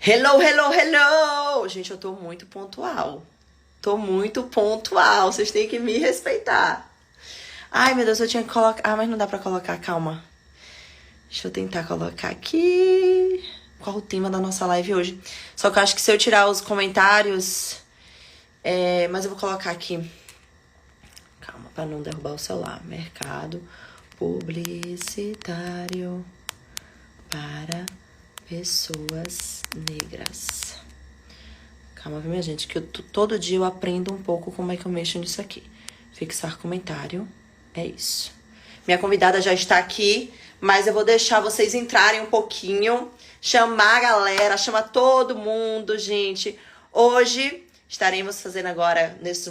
Hello, hello, hello! Gente, eu tô muito pontual. Tô muito pontual. Vocês têm que me respeitar. Ai, meu Deus, eu tinha que colocar... Ah, mas não dá pra colocar, calma. Deixa eu tentar colocar aqui... Qual o tema da nossa live hoje? Só que eu acho que se eu tirar os comentários... Mas eu vou colocar aqui. Calma, pra não derrubar o celular. Mercado publicitário para pessoas negras. Calma, minha gente, que todo dia eu aprendo um pouco como é que eu mexo nisso aqui. Fixar comentário, é isso. Minha convidada já está aqui, mas eu vou deixar vocês entrarem um pouquinho, chamar a galera, chama todo mundo, gente. Hoje estaremos fazendo agora, nesse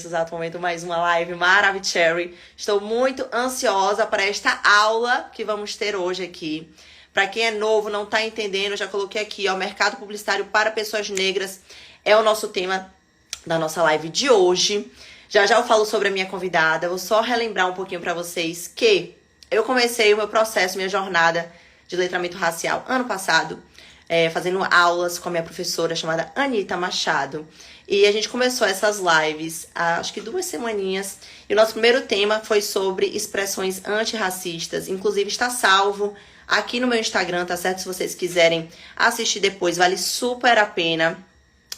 exato momento, mais uma live maravilhosa. Estou muito ansiosa para esta aula que vamos ter hoje aqui. Para quem é novo, não tá entendendo, eu já coloquei aqui, ó, mercado publicitário para pessoas negras é o nosso tema da nossa live de hoje. Já já eu falo sobre a minha convidada, vou só relembrar um pouquinho para vocês que eu comecei o meu processo, minha jornada de letramento racial ano passado, fazendo aulas com a minha professora chamada Anitta Machado. E a gente começou essas lives há acho que 2 semaninhas. E o nosso primeiro tema foi sobre expressões antirracistas. Inclusive está salvo aqui no meu Instagram, tá certo? Se vocês quiserem assistir depois, vale super a pena.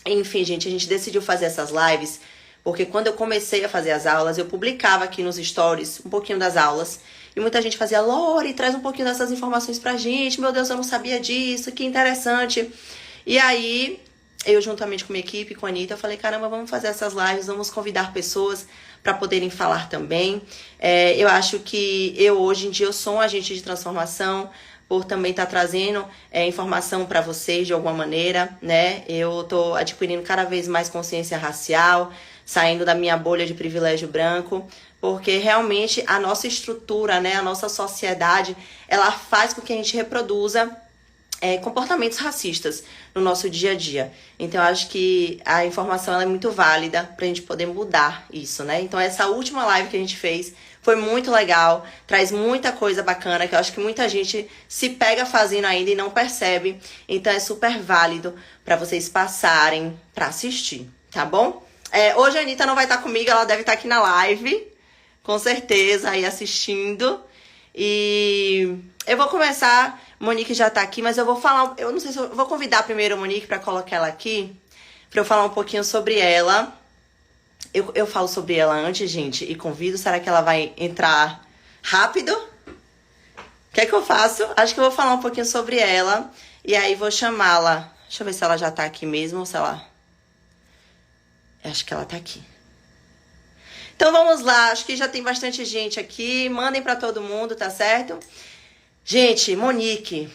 Enfim, gente, a gente decidiu fazer essas lives porque quando eu comecei a fazer as aulas, eu publicava aqui nos stories um pouquinho das aulas. E muita gente fazia, Lori, traz um pouquinho dessas informações pra gente. Meu Deus, eu não sabia disso, que interessante. E aí, eu juntamente com minha equipe, com a Anitta, eu falei, caramba, vamos fazer essas lives, vamos convidar pessoas para poderem falar também. Eu acho que hoje em dia, eu sou um agente de transformação, por também estar trazendo informação para vocês de alguma maneira, né? Eu tô adquirindo cada vez mais consciência racial, saindo da minha bolha de privilégio branco, porque realmente a nossa estrutura, né, a nossa sociedade, ela faz com que a gente reproduza comportamentos racistas no nosso dia a dia. Então, eu acho que a informação ela é muito válida pra gente poder mudar isso, né? Então, essa última live que a gente fez foi muito legal, traz muita coisa bacana, que eu acho que muita gente se pega fazendo ainda e não percebe. Então, é super válido pra vocês passarem pra assistir, tá bom? Hoje a Anitta não vai estar comigo, ela deve estar aqui na live, com certeza, aí assistindo. E eu vou começar... Monique já tá aqui, mas eu vou falar... Eu não sei se eu vou convidar primeiro a Monique pra colocar ela aqui, pra eu falar um pouquinho sobre ela. Eu falo sobre ela antes, gente, e convido. Será que ela vai entrar rápido? O que é que eu faço? Acho que eu vou falar um pouquinho sobre ela, e aí vou chamá-la. Deixa eu ver se ela já tá aqui mesmo, ou se ela... Acho que ela tá aqui. Então vamos lá, acho que já tem bastante gente aqui. Mandem pra todo mundo, tá certo? Gente, Monique,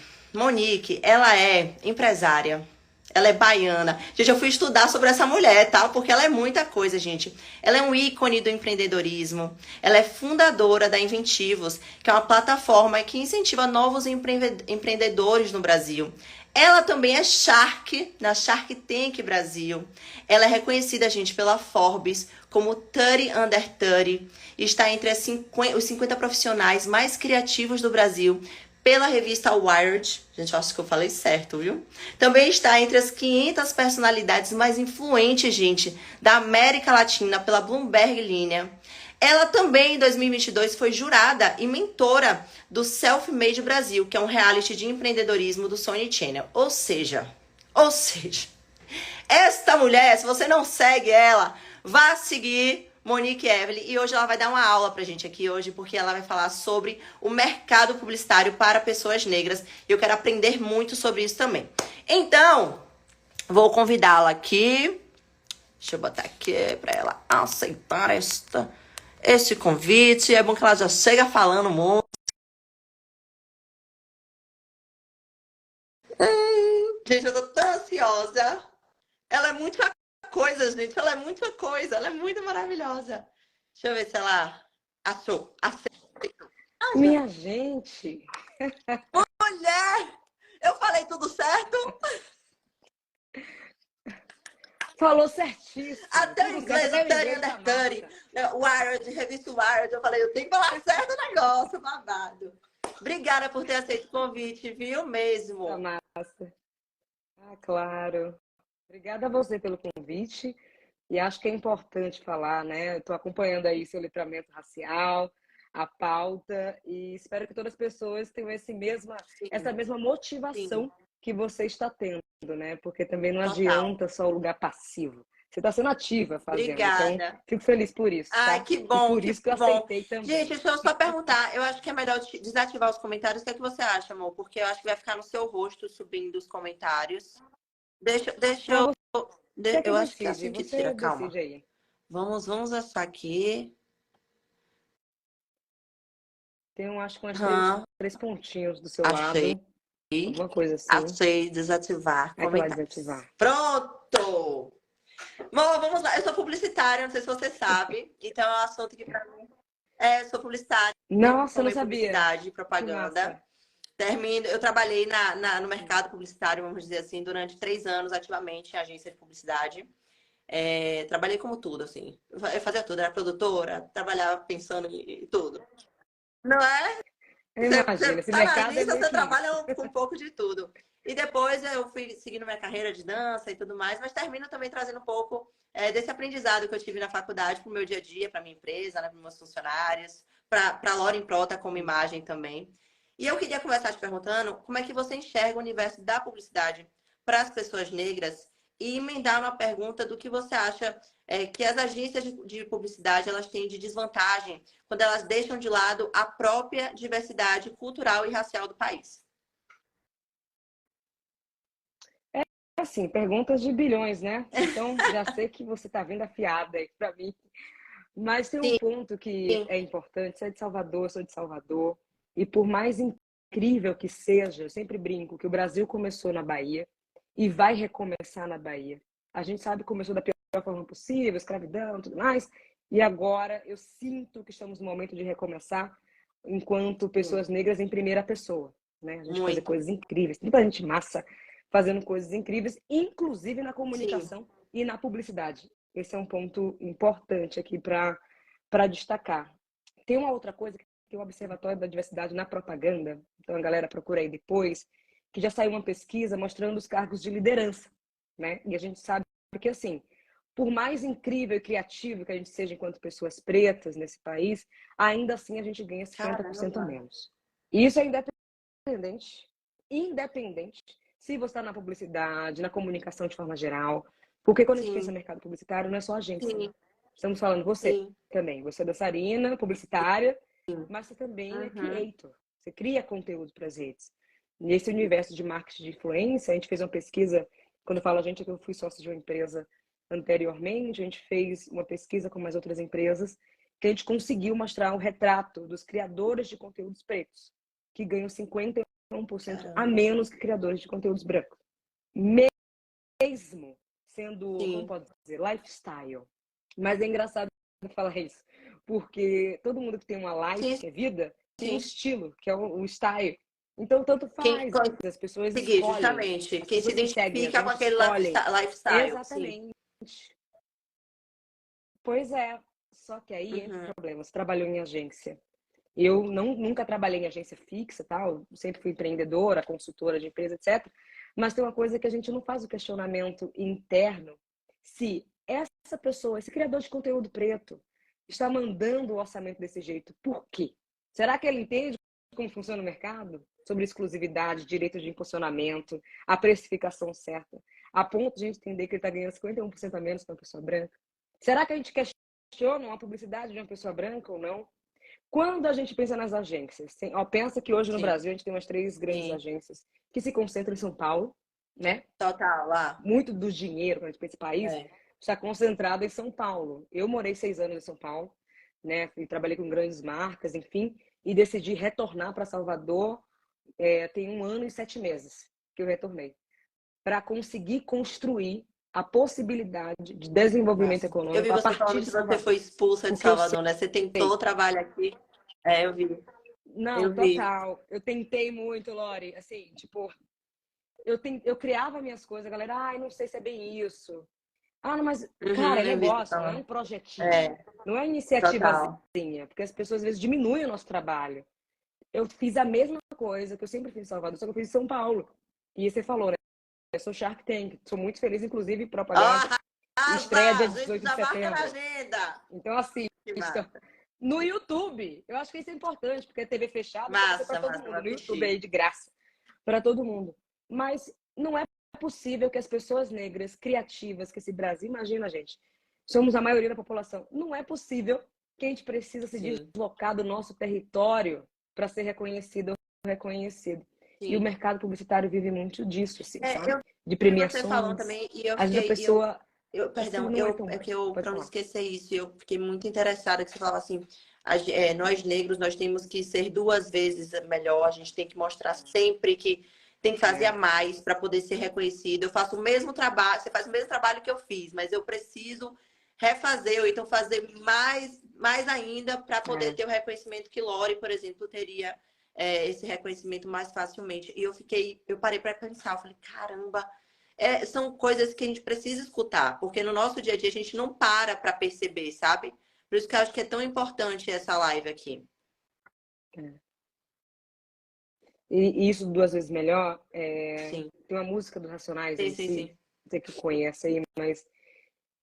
ela é empresária, ela é baiana. Gente, eu fui estudar sobre essa mulher, tá? Porque ela é muita coisa, gente. Ela é um ícone do empreendedorismo. Ela é fundadora da Inventivos, que é uma plataforma que incentiva novos empreendedores no Brasil. Ela também é Shark, na Shark Tank Brasil. Ela é reconhecida, gente, pela Forbes como 30 Under 30 e está entre os 50 profissionais mais criativos do Brasil pela revista Wired. Gente, eu acho que eu falei certo, viu? Também está entre as 500 personalidades mais influentes, gente, da América Latina pela Bloomberg Linha. Ela também, em 2022, foi jurada e mentora do Self-Made Brasil, que é um reality de empreendedorismo do Sony Channel. Ou seja, esta mulher, se você não segue ela, vá seguir Monique Evelyn. E hoje ela vai dar uma aula pra gente aqui hoje, porque ela vai falar sobre o mercado publicitário para pessoas negras. E eu quero aprender muito sobre isso também. Então, vou convidá-la aqui. Deixa eu botar aqui pra ela aceitar esse convite. É bom que ela já chega falando muito. Gente, eu tô tão ansiosa. Ela é muita coisa, gente. Ela é muita coisa. Ela é muito maravilhosa. Deixa eu ver se ela achou. Aceitou. Minha gente! Mulher! Eu falei tudo certo? Falou certíssimo. Até em inglês, o Dirty Under 30. Wired, revista Wired. Eu falei, eu tenho que falar certo o negócio, babado. Obrigada por ter aceito o convite, viu? Mesmo. Tá massa. Ah, claro. Obrigada a você pelo convite. E acho que é importante falar, né? Estou acompanhando aí seu letramento racial, a pauta, e espero que todas as pessoas tenham essa Sim, mesma sim, motivação que você está tendo, né? Porque também não total. adianta só o lugar passivo. Você está sendo ativa fazendo, então Obrigada. fico feliz por isso, Ai, tá? E por que isso que eu bom. aceitei Gente, também. deixa eu só perguntar. Eu acho que é melhor desativar os comentários. O que é que você acha, amor? Porque eu acho que vai ficar no seu rosto subindo os comentários. Deixa Ah, eu. você que Eu acho que é decide, assim que tira. você Calma. decide aí. Vamos achar aqui. Tem, eu acho que umas Aham, três pontinhos do seu achei. lado, alguma coisa assim. Achei desativar Aí que vai comentários. desativar. Pronto! Bom, vamos lá. Eu sou publicitária, não sei se você sabe. Então é um assunto que pra mim. Eu sou publicitária, me Nossa, eu não formei em sabia. publicidade e Que propaganda. massa. Eu trabalhei no mercado publicitário, vamos dizer assim, durante 3 anos ativamente em agência de publicidade. Trabalhei como tudo, assim. Eu fazia tudo, era produtora, trabalhava pensando em tudo. Não é? Eu Você imagino, esse tá na mercado é agência, meio você que isso. trabalha com um pouco de tudo. E depois eu fui seguindo minha carreira de dança e tudo mais, mas termino também trazendo um pouco desse aprendizado que eu tive na faculdade para o meu dia a dia, para minha empresa, né, para meus funcionários, para a Lauren Prota como imagem também. E eu queria começar te perguntando como é que você enxerga o universo da publicidade para as pessoas negras e emendar uma pergunta do que você acha que as agências de publicidade elas têm de desvantagem quando elas deixam de lado a própria diversidade cultural e racial do país. Assim, perguntas de bilhões, né? Então, já sei que você está vindo afiada aí para mim. Mas tem um Sim, ponto que é importante. Você é de Salvador, eu sou de Salvador. E por mais incrível que seja, eu sempre brinco que o Brasil começou na Bahia e vai recomeçar na Bahia. A gente sabe que começou da pior forma possível, escravidão, tudo mais. E agora eu sinto que estamos no momento de recomeçar enquanto sim, pessoas negras em primeira pessoa, né? A gente fazer muito. coisas incríveis. Muita gente massa fazendo coisas incríveis, inclusive na Sim, comunicação e na publicidade. Esse é um ponto importante aqui para destacar. Tem uma outra coisa que tem o Observatório da Diversidade na Propaganda, então a galera procura aí depois, que já saiu uma pesquisa mostrando os cargos de liderança, né? E a gente sabe que, assim, por mais incrível e criativo que a gente seja enquanto pessoas pretas nesse país, ainda assim a gente ganha 50% a caramba. menos. E isso é independente se você está na publicidade, na comunicação de forma geral, porque quando a gente pensa Sim, no mercado publicitário, não é só agência, né? sim, Estamos falando você sim, também. Você é dançarina, publicitária, sim. mas você também é Uhum. creator. Você cria conteúdo para as redes. Nesse universo de marketing de influência, a gente fez uma pesquisa. Quando eu falo a gente, é que eu fui sócio de uma empresa anteriormente. A gente fez uma pesquisa com mais outras empresas que a gente conseguiu mostrar um retrato dos criadores de conteúdos pretos, que ganham 51% a Caramba. menos que criadores de conteúdos brancos. Mesmo sendo, como Sim, pode dizer, lifestyle. Mas é engraçado falar isso, porque todo mundo que tem uma life, sim, que é vida, tem um sim. estilo, que é o style. Então, tanto Quem faz, as pessoas conseguir, escolhem, justamente. as Quem se pessoas que seguem a identifica com gente aquele escolhem. lifestyle. Sim. Exatamente. Pois é, só que aí entra o Uhum. problema. Você trabalhou em agência. Eu nunca trabalhei em agência fixa, tal. Sempre fui empreendedora, consultora de empresa, etc. Mas tem uma coisa que a gente não faz o questionamento interno se essa pessoa, esse criador de conteúdo preto, está mandando o orçamento desse jeito. Por quê? Será que ele entende como funciona o mercado? Sobre exclusividade, direitos de impulsionamento, a precificação certa, a ponto de a gente entender que ele está ganhando 51% a menos que uma pessoa branca? Será que a gente questiona a publicidade de uma pessoa branca ou não? Quando a gente pensa nas agências, pensa que hoje no Sim, Brasil a gente tem umas três grandes sim. agências que se concentram em São Paulo, né? Total, lá. Muito do dinheiro, quando a gente pensa em país, É. está concentrado em São Paulo. Eu morei 6 anos em São Paulo, né? E trabalhei com grandes marcas, enfim, e decidi retornar para Salvador. Tem 1 ano e 7 meses que eu retornei para conseguir construir a possibilidade de desenvolvimento Massa. Eu vi econômico a você partir falando de que você foi Salvador. expulsa de Porque eu Salvador, né? Você tentou sei. trabalhar aqui. Eu vi. Não, Eu vi. total. Eu tentei muito, Lori. Assim, tipo, eu criava minhas coisas, a galera, ai, não sei se é bem isso. Ah, não, mas, cara, é Eu vi você negócio, não é um falando. projetinho. É, Não é iniciativazinha, total. porque as pessoas às vezes diminuem o nosso trabalho. Eu fiz a mesma coisa que eu sempre fiz em Salvador, só que eu fiz em São Paulo. E você falou, né? eu sou Shark Tank. Sou muito feliz, inclusive, em propaganda. Estreia dia A gente 18 de já marca na setembro. agenda. Então, assim, Que massa. no YouTube, eu acho que isso é importante, porque a TV fechada vai ser para Massa, todo massa, mundo. vou No YouTube assistir. aí, de graça, para todo mundo. Mas não é possível que as pessoas negras, criativas, que esse Brasil, imagina, gente, somos a maioria da população. Não é possível que a gente precisa se Sim, deslocar do nosso território para ser reconhecido ou reconhecido. E o sim. mercado publicitário vive muito disso, assim, É, sabe? eu De vi você falando premiações. também e eu Às vezes a fiquei, pessoa, assim, perdão, não é tão é bom. que eu, Pode para não falar. esquecer isso, eu fiquei muito interessada que você falava assim, nós negros, nós temos que ser duas vezes melhor, a gente tem que mostrar sempre que tem que fazer a É, mais para poder ser reconhecido. Eu faço o mesmo trabalho, você faz o mesmo trabalho que eu fiz, mas eu preciso refazer, ou então fazer mais ainda para poder é. ter o reconhecimento que Lori, por exemplo, teria esse reconhecimento mais facilmente. E eu parei para pensar, eu falei, caramba, são coisas que a gente precisa escutar, porque no nosso dia a dia a gente não para perceber, sabe? Por isso que eu acho que é tão importante essa live aqui. É. E isso duas vezes melhor. Sim, Tem uma música do Racionais, sim, sim, MC, sim. não sei que conhece aí, mas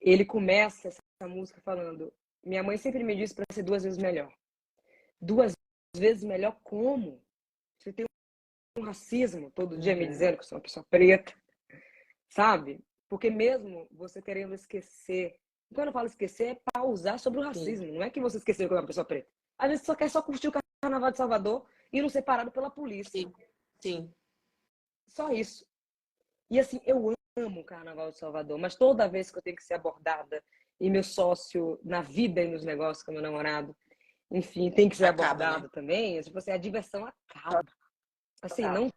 ele começa essa música falando: minha mãe sempre me disse para ser duas vezes melhor. Duas vezes melhor como? Você tem um racismo todo dia me Uhum. dizendo que eu sou uma pessoa preta, sabe? Porque mesmo você querendo esquecer, quando eu falo esquecer, é pausar sobre o Sim, racismo. Não é que você esqueceu que é uma pessoa preta. Às vezes você só quer só curtir o Carnaval de Salvador e não ser parado pela polícia. sim, sim. Só isso. E assim, eu amo o Carnaval de Salvador, mas toda vez que eu tenho que ser abordada e meu sócio na vida e nos negócios, com meu namorado, enfim, tem que ser Acaba, né? abordado também, tipo assim, a diversão acaba. Assim, Total. não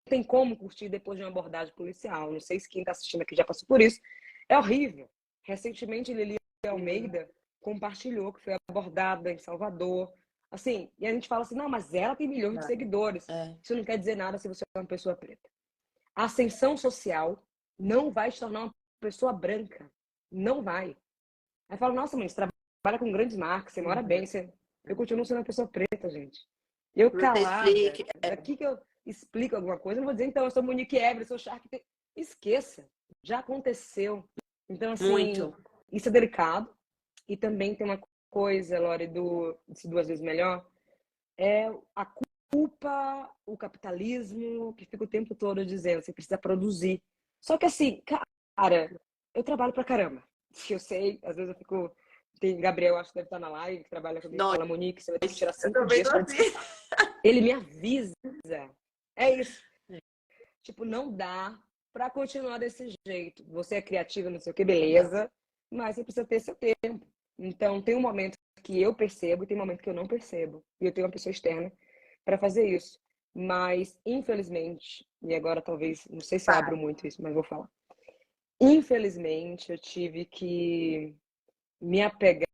tem como curtir depois de uma abordagem policial. Não sei se quem está assistindo aqui já passou por isso. É horrível. Recentemente, Lili Uhum. Almeida compartilhou que foi abordada em Salvador. Assim, e a gente fala assim, não, mas ela tem milhões de seguidores. É, Isso não quer dizer nada se você é uma pessoa preta. A ascensão social não vai te tornar uma pessoa branca. Não vai. Aí fala, nossa, mãe, você trabalha com grandes marcas, você mora uhum. bem, você... eu continuo sendo uma pessoa preta, gente. Eu Você calada, explica. daqui que eu explico alguma coisa, eu não vou dizer, então, eu sou Monique Ebre, eu sou Shark. Esqueça, já aconteceu. Então, assim, Muito. isso é delicado. E também tem uma coisa, Lore, se duas vezes melhor, é a culpa, o capitalismo, que fica o tempo todo dizendo, você precisa produzir. Só que assim, cara, eu trabalho pra caramba. Eu sei, às vezes eu fico. Tem Gabriel, acho que deve estar na live, que trabalha comigo, Nós. fala, Monique, você vai ter que tirar Eu 5 também dias tô para assim. descansar. Ele me avisa. É isso. Tipo, não dá pra continuar desse jeito. Você é criativa, não sei o que, Não dá. beleza, mas você precisa ter seu tempo. Então, tem um momento que eu percebo e tem um momento que eu não percebo. E eu tenho uma pessoa externa para fazer isso. Mas, infelizmente, e agora talvez, não sei se eu abro Vai. muito isso, mas vou falar. Infelizmente, eu tive que me apegar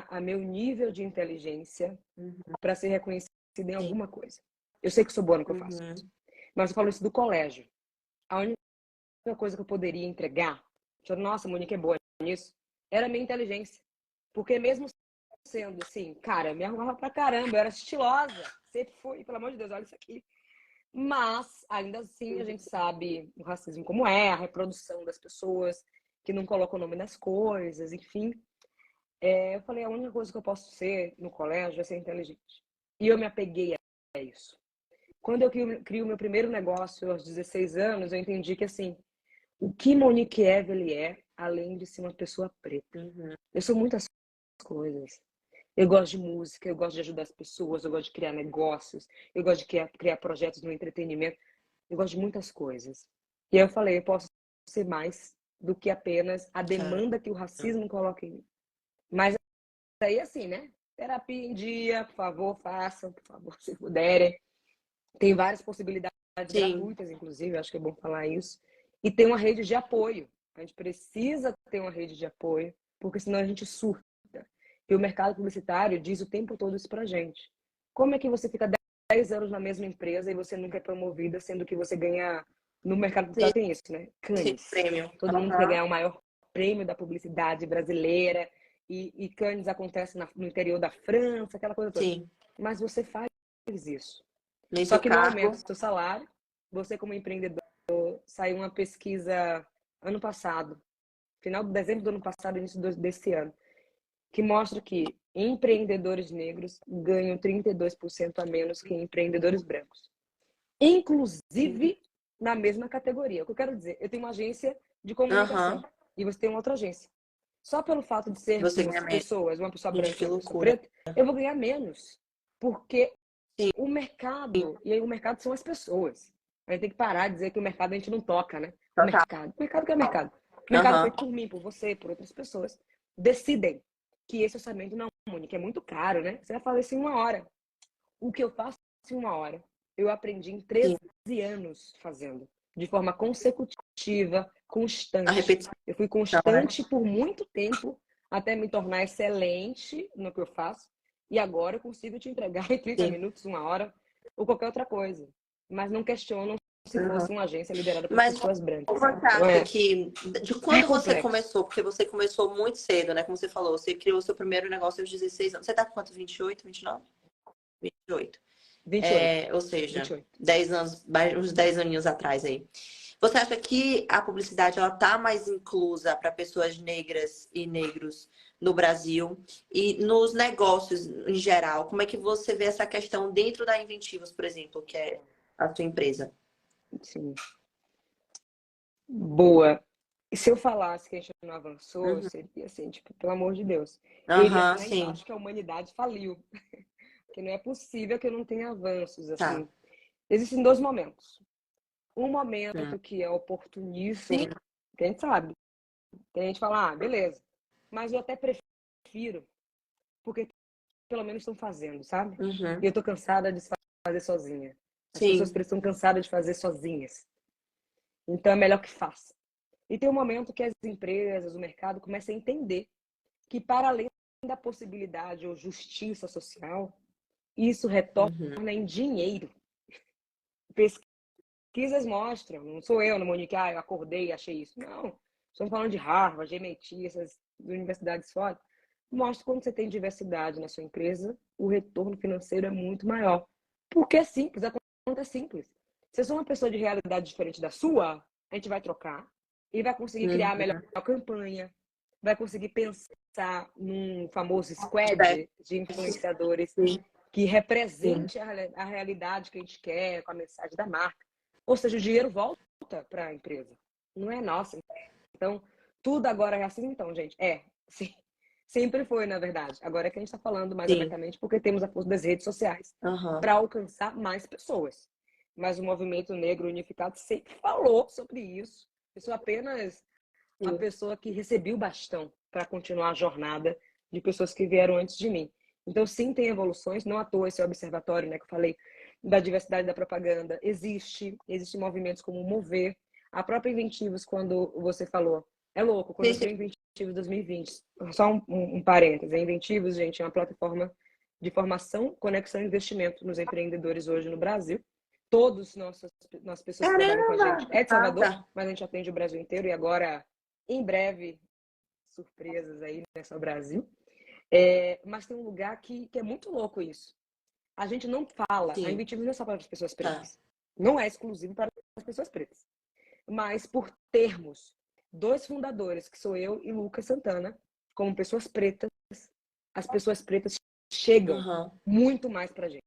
a meu nível de inteligência Uhum. para ser reconhecida em Sim. alguma coisa. Eu sei que sou boa no que eu faço, Uhum. mas eu falo isso do colégio. A única coisa que eu poderia entregar, nossa, a Monique é boa nisso, era a minha inteligência. Porque mesmo sendo assim, cara, me arrumava pra caramba, eu era estilosa, sempre fui, pelo amor de Deus, olha isso aqui. Mas, ainda assim, a gente sabe o racismo como é, a reprodução das pessoas que não colocam o nome das coisas, enfim. Eu falei, a única coisa que eu posso ser no colégio é ser inteligente. E eu me apeguei a isso. Quando eu crio o meu primeiro negócio aos 16 anos, eu entendi que, assim, o que Monique Evelyn é, além de ser uma pessoa preta. Uhum. Eu sou muitas coisas. Eu gosto de música, eu gosto de ajudar as pessoas, eu gosto de criar negócios, eu gosto de criar projetos no entretenimento, eu gosto de muitas coisas. E aí eu falei, eu posso ser mais do que apenas a Cara. demanda que o racismo coloca em mim. Mas aí assim, né? Terapia em dia, por favor, façam, por favor, se puderem. Tem várias possibilidades Sim. gratuitas, inclusive, acho que é bom falar isso. E tem uma rede de apoio. A gente precisa ter uma rede de apoio, porque senão a gente surta. E o mercado publicitário diz o tempo todo isso pra gente. Como é que você fica 10 anos na mesma empresa e você nunca é promovida, sendo que você ganha... No mercado Sim, publicitário tem isso, né? sim, Cannes. prêmio. Todo mundo quer Aham. ganhar o maior prêmio da publicidade brasileira. E Cannes acontece no interior da França, aquela coisa toda. Sim. Mas você faz isso. Nem Só seu que não aumenta cargo. o seu salário. Você, como empreendedora, saiu uma pesquisa ano passado, final de dezembro do ano passado, início desse ano, que mostra que empreendedores negros ganham 32% a menos que empreendedores brancos. Inclusive na mesma categoria. O que eu quero dizer, eu tenho uma agência de comunicação e você tem uma outra agência. Só pelo fato de sermos Você ganha menos. pessoas, uma pessoa Gente, branca que e uma pessoa loucura. preta, eu vou ganhar menos. Porque Sim. o mercado, e aí o mercado são as pessoas. A gente tem que parar de dizer que o mercado a gente não toca, né? O mercado que é mercado. O mercado feito por mim, por você, por outras pessoas, decidem que esse orçamento não é único, é muito caro, né? Você vai fazer isso em 1 hora. O que eu faço em 1 hora, eu aprendi em 13 anos fazendo, de forma consecutiva, A constante. repetição, Eu fui né? constante por muito tempo até me tornar excelente no que eu faço. E agora eu consigo te entregar em 30 Sim. minutos, 1 hora, ou qualquer outra coisa. Mas não questionam se fosse uma agência liderada por Mas pessoas brancas. você Então acha que de é quando você complexo. começou? Porque você começou muito cedo, né? Como você falou, você criou o seu primeiro negócio aos 16 anos. Você tá com quanto? 28, 29? 28. 28. Ou seja, 28. 10 anos, uns 10 aninhos atrás aí. Você acha que a publicidade ela tá mais inclusa para pessoas negras e negros no Brasil e nos negócios em geral? Como é que você vê essa questão dentro da Inventivos, por exemplo, que é a sua empresa? Sim. Boa. E se eu falasse que a gente não avançou, seria assim, tipo, pelo amor de Deus. Eu iria Aham, lá sim. embaixo que a humanidade faliu. Que não é possível que eu não tenha avanços, Tá. assim. Existem dois momentos. Um Hum. momento que é Sim. oportuníssimo, que a gente sabe. Tem gente que fala, ah, beleza. Mas eu até prefiro, porque pelo menos estão fazendo, sabe? Uhum. E eu tô cansada de fazer sozinha. As pessoas Sim. estão cansadas de fazer sozinhas. Então é melhor que faça. E tem um momento que as empresas, o mercado começa a entender que, para além da possibilidade ou justiça social, isso retorna Uhum. em dinheiro. Pesquisas mostram, não sou eu, não, Monique, eu acordei e achei isso. Não, estamos falando de Harvard, MIT, essas universidades fora. Mostra que quando você tem diversidade na sua empresa, o retorno financeiro é muito maior. Porque é simples, a conta é simples. Se eu sou uma pessoa de realidade diferente da sua, a gente vai trocar e vai conseguir criar a melhor Uhum. campanha, vai conseguir pensar num famoso squad Diverso. de influenciadores Sim. que Sim. represente a realidade que a gente quer com a mensagem da marca. Ou seja, o dinheiro volta para a empresa, não é nossa. Então, tudo agora é assim, então, gente. Sim, sempre foi, na verdade. Agora é que a gente está falando mais Sim. abertamente porque temos a força das redes sociais Aham. para alcançar mais pessoas. Mas o movimento negro unificado sempre falou sobre isso. Eu sou apenas a Sim. pessoa que recebeu o bastão para continuar a jornada de pessoas que vieram antes de mim. Então, sim, tem evoluções. Não à toa esse observatório, né, que eu falei, da diversidade da propaganda. Existem movimentos como o Mover. A própria Inventivos, quando você falou, é louco, quando Sim, eu sim. criei Inventivos em 2020, só um parêntese, a Inventivos, gente, é uma plataforma de formação, conexão e investimento nos empreendedores hoje no Brasil. Todas nossas pessoas que trabalham com a gente Caramba! é de Ah, Salvador, tá. mas a gente atende o Brasil inteiro e agora, em breve, surpresas aí, né, só Brasil. Mas tem um lugar que é muito louco isso. A gente não fala, a Sim. Inventivos não é só para as pessoas Tá. pretas. Não é exclusivo para as pessoas pretas. Mas por termos dois fundadores, que sou eu e Lucas Santana, como pessoas pretas, as pessoas pretas chegam Aham. muito mais para a gente.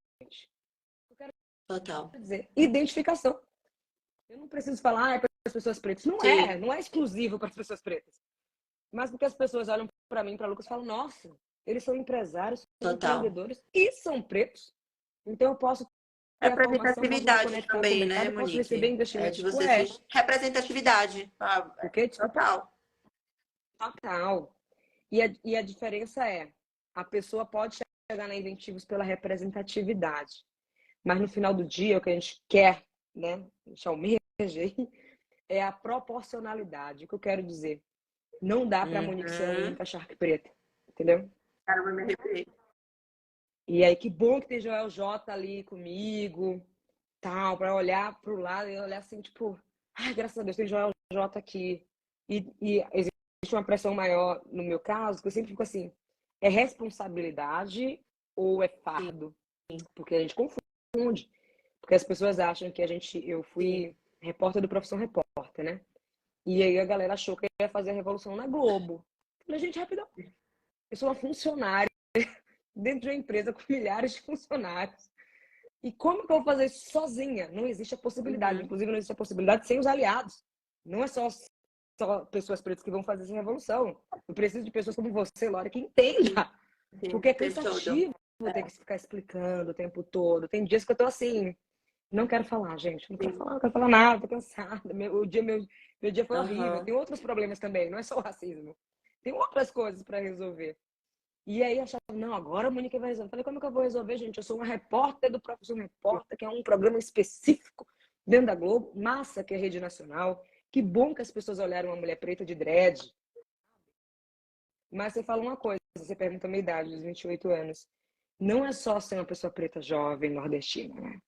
Eu quero Total. dizer, identificação. Eu não preciso falar, é para as pessoas pretas. Sim. Não é exclusivo para as pessoas pretas. Mas porque as pessoas olham para mim, para Lucas, e falam: nossa, eles são empresários, são Total. empreendedores e são pretos. Então eu posso ter a formação, posso me Representatividade conectar com o também, né, mercado e posso receber Monique? É investimento. de Tipo, você se... Representatividade. o quê? Desculpa? Total. Total. E a diferença é, a pessoa pode chegar na Inventivos pela representatividade, mas no final do dia, o que a gente quer, né, a gente almeja, é a proporcionalidade. O que eu quero dizer? Não dá para a Monique ser a Uhum. única Shark preta, entendeu? Caramba, me arrepiei. E aí, que bom que tem Joel J ali comigo, tal, para olhar pro lado e olhar assim, tipo, ai, graças a Deus, tem Joel J aqui. E existe uma pressão maior no meu caso, que eu sempre fico assim, é responsabilidade ou é fardo? Porque a gente confunde. Porque as pessoas acham que eu Sim. fui repórter do Profissão Repórter, né? E aí a galera achou que ia fazer a revolução na Globo. Eu falei, gente, rapidão. Eu sou uma funcionária dentro de uma empresa com milhares de funcionários. E como que eu vou fazer isso sozinha? Não existe a possibilidade. Inclusive, não existe a possibilidade sem os aliados. Não é só pessoas pretas que vão fazer essa revolução. Eu preciso de pessoas como você, Laura, que entenda. Porque é cansativo ter que ficar explicando o tempo todo. Tem dias que eu tô assim, não quero falar, gente. Não quero falar nada, tô cansada. Meu dia foi horrível. Tem outros problemas também, não é só o racismo. Tem outras coisas para resolver. E aí achava, não, agora a Mônica vai resolver. Falei, como é que eu vou resolver, gente? Eu sou uma repórter do Profissão Repórter, que é um programa específico dentro da Globo. Massa, que é rede nacional. Que bom que as pessoas olharam uma mulher preta de dread. Mas você fala uma coisa, você pergunta a minha idade, dos 28 anos. Não é só ser uma pessoa preta jovem, nordestina, né?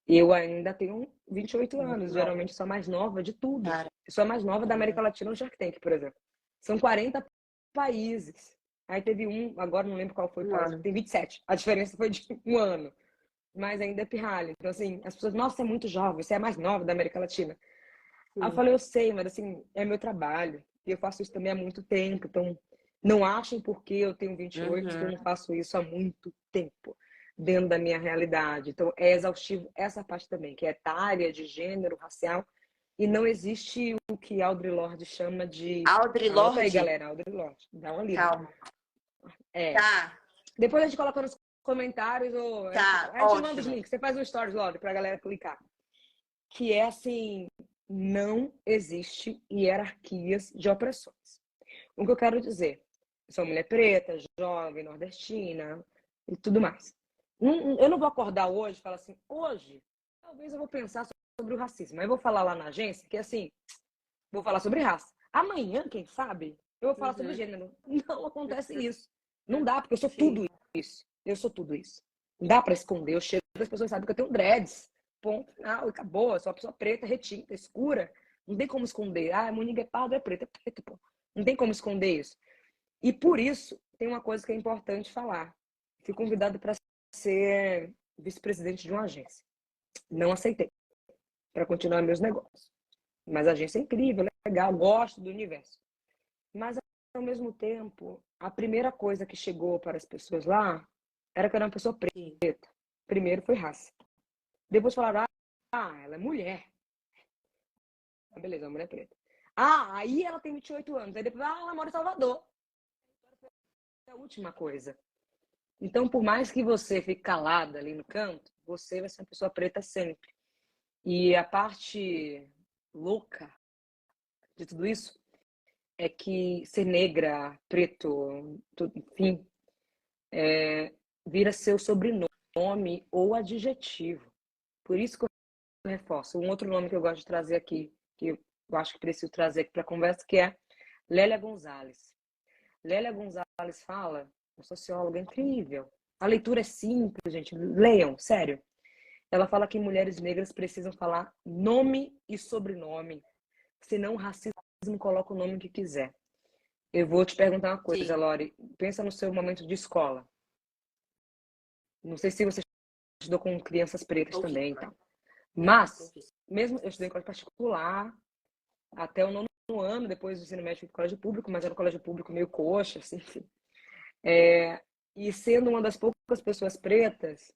Eu ainda tenho 28 anos, geralmente sou a mais nova de tudo. Eu sou a mais nova da América Latina no Shark Tank, por exemplo. São 40 países. Aí teve um, agora não lembro qual foi o país, tem 27. A diferença foi de um ano. Mas ainda é pirralho. Então, assim, as pessoas, nossa, você é muito jovem, você é a mais nova da América Latina. Aí eu falei, eu sei, mas assim, é meu trabalho. E eu faço isso também há muito tempo. Então, não achem porque eu tenho 28 que eu não faço isso há muito tempo dentro da minha realidade. Então, é exaustivo essa parte também, que é etária, de gênero, racial. E não existe o que Audre Lorde chama de... Audre Anota aí, Lorde? galera, Audre Lorde. Dá uma lida. Calma. É. Tá, Depois a gente coloca nos comentários ou tá, a gente manda os ótimo. links. Você faz um stories, Lorde, pra galera clicar. Que é assim, não existe hierarquias de opressões. O que eu quero dizer? Eu sou mulher preta, jovem, nordestina e tudo mais. Eu não vou acordar hoje e falar assim, hoje, talvez eu vou pensar sobre o racismo. Aí eu vou falar lá na agência que, assim, vou falar sobre raça. Amanhã, quem sabe, eu vou falar sobre gênero. Não acontece isso. Não dá, porque eu sou tudo isso. Eu sou tudo isso. Não dá pra esconder. Eu chego, as pessoas sabem que eu tenho dreads. Ponto final, acabou. Eu sou uma pessoa preta, retinta, escura. Não tem como esconder. Ah, a Monique é parda, é preta, pô. Não tem como esconder isso. E por isso, tem uma coisa que é importante falar. Fui convidada para ser vice-presidente de uma agência. Não aceitei, para continuar meus negócios. Mas a agência é incrível, legal, gosto do universo. Mas, ao mesmo tempo, a primeira coisa que chegou para as pessoas lá era que eu era uma pessoa preta. Primeiro foi raça. Depois falaram, ela é mulher. Beleza, uma mulher preta. Aí ela tem 28 anos. Aí depois, ela mora em Salvador. É a última coisa. Então, por mais que você fique calada ali no canto, você vai ser uma pessoa preta sempre. E a parte louca de tudo isso é que ser negra, preto, enfim, vira seu sobrenome ou adjetivo. Por isso que eu reforço. Um outro nome que eu gosto de trazer aqui, que eu acho que preciso trazer aqui para a conversa, que é Lélia Gonzalez. Lélia Gonzalez fala, uma socióloga incrível. A leitura é simples, gente. Leiam, sério. Ela fala que mulheres negras precisam falar nome e sobrenome, senão o racismo coloca o nome que quiser. Eu vou te perguntar uma coisa, Lori. Pensa no seu momento de escola. Não sei se você estudou com crianças pretas também, então. Mas, mesmo eu estudei em colégio particular, até o nono ano, depois do ensino médio fui para colégio público, mas era um colégio público meio coxa, assim, enfim. E sendo uma das poucas pessoas pretas,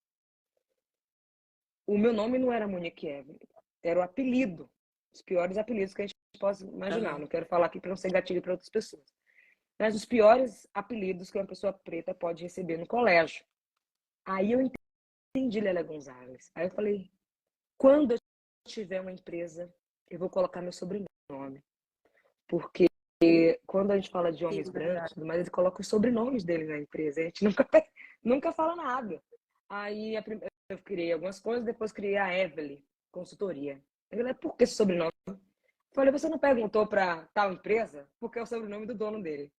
o meu nome não era Monique Evelyn, era o apelido, os piores apelidos que a gente pode imaginar. Não quero falar aqui para não ser gatilho para outras pessoas. Mas os piores apelidos que uma pessoa preta pode receber no colégio. Aí eu entendi Lélia Gonzalez. Aí eu falei, quando eu tiver uma empresa, eu vou colocar meu sobrenome. Porque quando a gente fala de homens brancos, mas eles colocam os sobrenomes deles na empresa. A gente nunca fala nada. Aí eu criei algumas coisas, depois criei a Evelyn, consultoria. Eu falei, por que esse sobrenome? Eu falei, você não perguntou para tal empresa? Porque é o sobrenome do dono dele.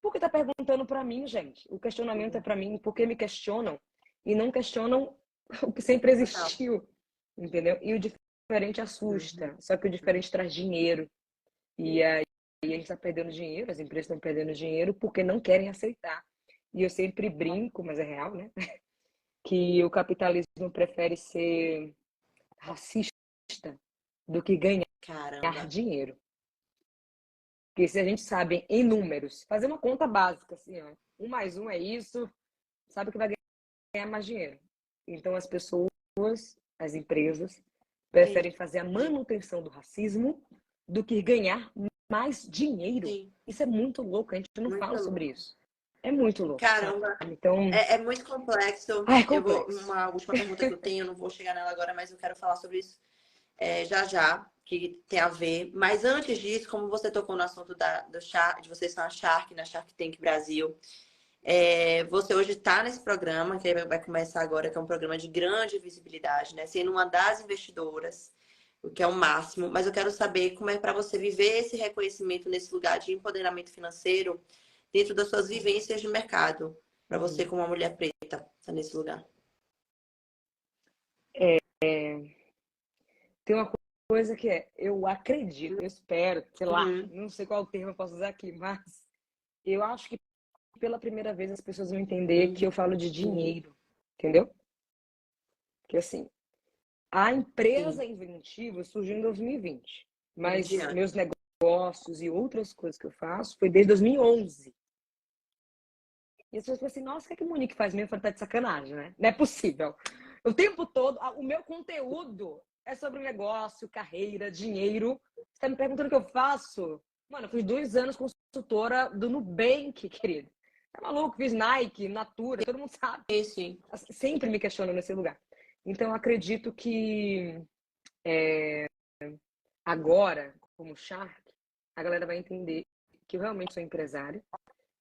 Por que tá perguntando para mim, gente? O questionamento é para mim, porque me questionam e não questionam o que sempre existiu, entendeu? E o diferente assusta, só que o diferente traz dinheiro. E aí a gente está perdendo dinheiro, as empresas estão perdendo dinheiro porque não querem aceitar. E eu sempre brinco, mas é real, né? Que o capitalismo prefere ser racista do que ganhar Caramba. dinheiro. Porque se a gente sabe em números, fazer uma conta básica, assim, ó, 1 mais 1 é isso, sabe que vai ganhar mais dinheiro. Então as pessoas, as empresas, preferem fazer a manutenção do racismo do que ganhar mais dinheiro. Sim. Isso é muito louco, a gente não Muito fala louco. sobre isso. É muito louco. Caramba. Sabe? Então, É muito complexo. ai, Eu vou, complexo. uma última pergunta que eu tenho, não vou chegar nela agora, mas eu quero falar sobre isso já já, que tem a ver. Mas antes disso, como você tocou no assunto do Shark, de vocês são a Shark, na Shark Tank Brasil, você hoje está nesse programa, que vai começar agora, que é um programa de grande visibilidade, né? Sendo uma das investidoras, o que é o máximo. Mas eu quero saber como é para você viver esse reconhecimento nesse lugar de empoderamento financeiro dentro das suas vivências de mercado, para você como uma mulher preta, tá nesse lugar. Tem uma coisa que eu acredito, eu espero, sei lá, Uhum. não sei qual termo eu posso usar aqui, mas eu acho que pela primeira vez as pessoas vão entender que eu falo de dinheiro, entendeu? Que assim, a empresa Sim, Inventiva surgiu em 2020, vem mas diante. meus negócios e outras coisas que eu faço foi desde 2011. E as pessoas falam assim, nossa, o que é que o Monique faz mesmo? Eu falei, tá de sacanagem, né? Não é possível. O tempo todo, o meu conteúdo é sobre negócio, carreira, dinheiro. Você tá me perguntando o que eu faço? Mano, eu fiz 2 anos consultora do Nubank, querido. Tá maluco? Fiz Nike, Natura, todo mundo sabe. Sim. Sempre me questionam nesse lugar. Então, eu acredito que agora, como Shark, a galera vai entender que eu realmente sou empresária,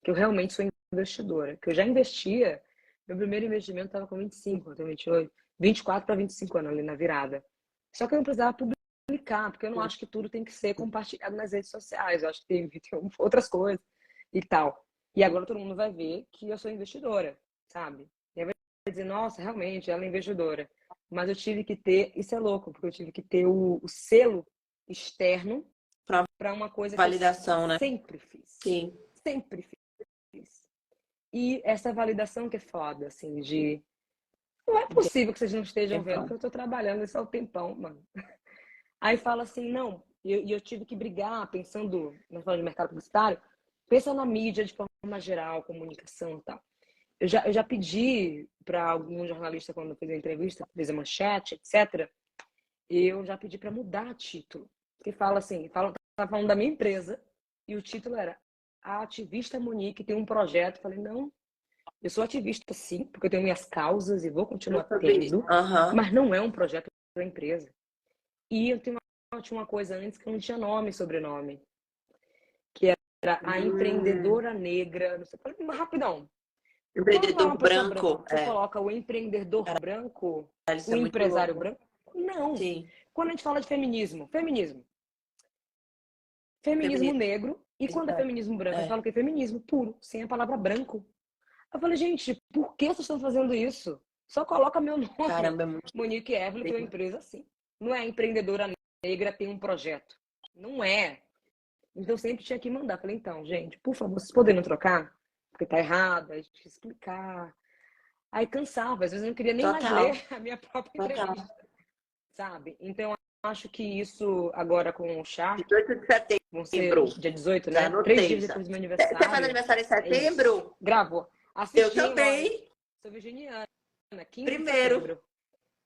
que eu realmente sou investidora, que eu já investia, meu primeiro investimento estava com 25, eu tenho 28, 24 para 25 anos ali na virada. Só que eu não precisava publicar, porque eu não acho que tudo tem que ser compartilhado nas redes sociais, eu acho que tem outras coisas e tal. E agora todo mundo vai ver que eu sou investidora, sabe? E aí vai dizer, nossa, realmente, ela é investidora. Mas eu tive que ter, isso é louco, porque eu tive que ter o selo externo Para para uma coisa que eu validação, né? sempre fiz. Sim. Sempre fiz. E essa validação que é foda, assim, de. Não é possível que vocês não estejam vendo que eu tô trabalhando isso há um tempão, mano. Aí fala assim, não, e eu tive que brigar pensando, nós falamos de mercado publicitário, pensa na mídia de forma geral, comunicação e tal. Eu já pedi para algum jornalista, quando fez a entrevista, fez a manchete, etc., eu já pedi para mudar título. Que fala assim, tá falando da minha empresa, e o título era A Ativista Monique tem um projeto. Falei, não, eu sou ativista sim, porque eu tenho minhas causas e vou continuar Sobre isso. tendo, Aham. mas não é um projeto da empresa. E eu tinha uma coisa antes que eu não tinha nome e sobrenome, que era a empreendedora negra. Não sei, falei, mas rapidão. Quando é Empreendedor uma pessoa branca, branco. você coloca o empreendedor branco, Isso o é muito empresário louco. branco? Não. Sim. Quando a gente fala de feminismo Feminismo. negro, e quando é feminismo branco, a gente fala que é feminismo puro, sem a palavra branco. Eu falei, gente, por que vocês estão fazendo isso? Só coloca meu nome, Caramba, é muito Monique Evelyn, que é uma bem. empresa assim. Não é empreendedora negra, tem um projeto. Não é. Então sempre tinha que mandar. Falei, então, gente, por favor, vocês poderiam trocar? Porque tá errado, aí a gente explicar. Aí cansava, às vezes eu não queria nem mais Total. ler a minha própria Total. entrevista, sabe? Então, eu acho que isso agora com o Shark, 18 de vão ser setembro. dia 18, Já né? 3 dias anotei já. depois do meu Você faz aniversário. aniversário em É isso. setembro? Gravou. Eu Assisti, hein, Lore? também. Sou virginiana. 15 de Primeiro. setembro.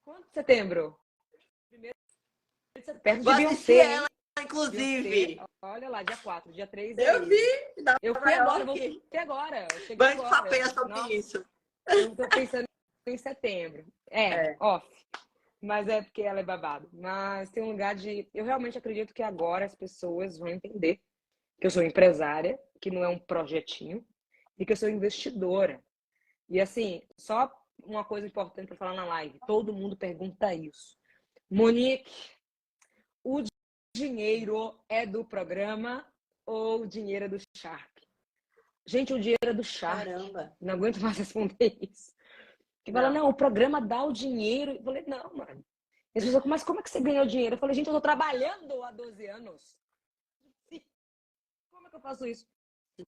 Quanto de setembro? Primeiro de setembro. Perto Vou de assistir Beyoncé, ela, hein? Beyoncé, inclusive. olha lá, dia 4. Dia 3 é Eu ele. vi da Eu fui Nova agora, voltei York. agora. Eu cheguei Vamos agora. papear sobre Nossa, isso. eu tô pensando em setembro. É, É. off. Mas é porque ela é babado. Mas tem um lugar de. Eu realmente acredito que agora as pessoas vão entender que eu sou empresária, que não é um projetinho, e que eu sou investidora. E assim, só uma coisa importante para falar na live: todo mundo pergunta isso. Monique, o dinheiro é do programa ou o dinheiro é do Shark? Gente, o dinheiro é do Shark. Caramba. Não aguento mais responder isso. Que fala, Não. não, o programa dá o dinheiro. Eu falei, não, mano. E as pessoas, mas como é que você ganhou dinheiro? Eu falei, gente, eu tô trabalhando há 12 anos. Como é que eu faço isso?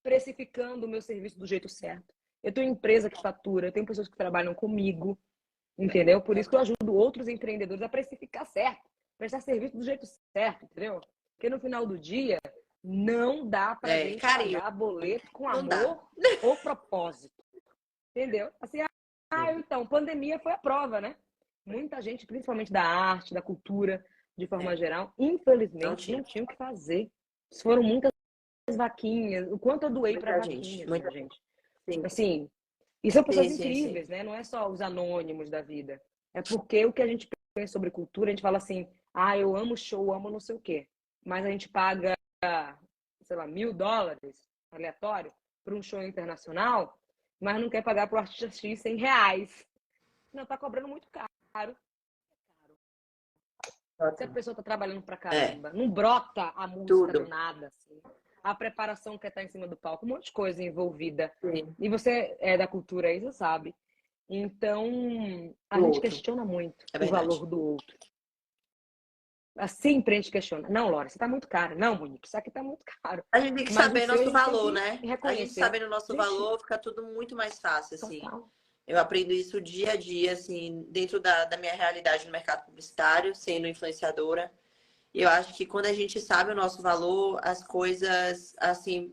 Precificando o meu serviço do jeito certo. Eu tenho empresa que fatura, eu tenho pessoas que trabalham comigo, entendeu? Por isso que eu ajudo outros empreendedores a precificar certo. prestar serviço do jeito certo, entendeu? Porque no final do dia, não dá pra gente carinho. pagar boleto com Não dá. amor ou propósito, entendeu? Assim, então, pandemia foi a prova, né? Muita gente, principalmente da arte, da cultura, de forma geral, Não infelizmente, tinha. não tinha o que fazer. Foram muitas vaquinhas, o quanto eu doei para Muita gente. vaquinhas, minha Muita gente. gente. Assim, e são pessoas Sim, sim, sim. incríveis, né? Não é só os anônimos da vida. É porque o que a gente pensa sobre cultura, a gente fala assim, eu amo show, amo não sei o quê. Mas a gente paga, sei lá, $1.000 aleatório para um show internacional, mas não quer pagar para o artista X R$ 100. Não, tá cobrando muito caro. Se a pessoa tá trabalhando pra É, caramba, não brota a música do tudo. nada, assim. A preparação que tá em cima do palco, um monte de coisa envolvida. Sim. E você é da cultura aí, você sabe. Então, a Do gente outro. questiona muito É o verdade. valor do outro. Sempre a gente questiona. Não, Laura, você tá muito caro. Não, Monique, isso aqui tá muito caro. A gente tem que Mas o saber seu a nosso gente tem valor, que né? A gente reconhecer. sabendo o nosso Gente, valor, fica tudo muito mais fácil, assim. total. Eu aprendo isso dia a dia, assim, dentro da minha realidade no mercado publicitário, sendo influenciadora. E eu acho que quando a gente sabe o nosso valor, as coisas, assim,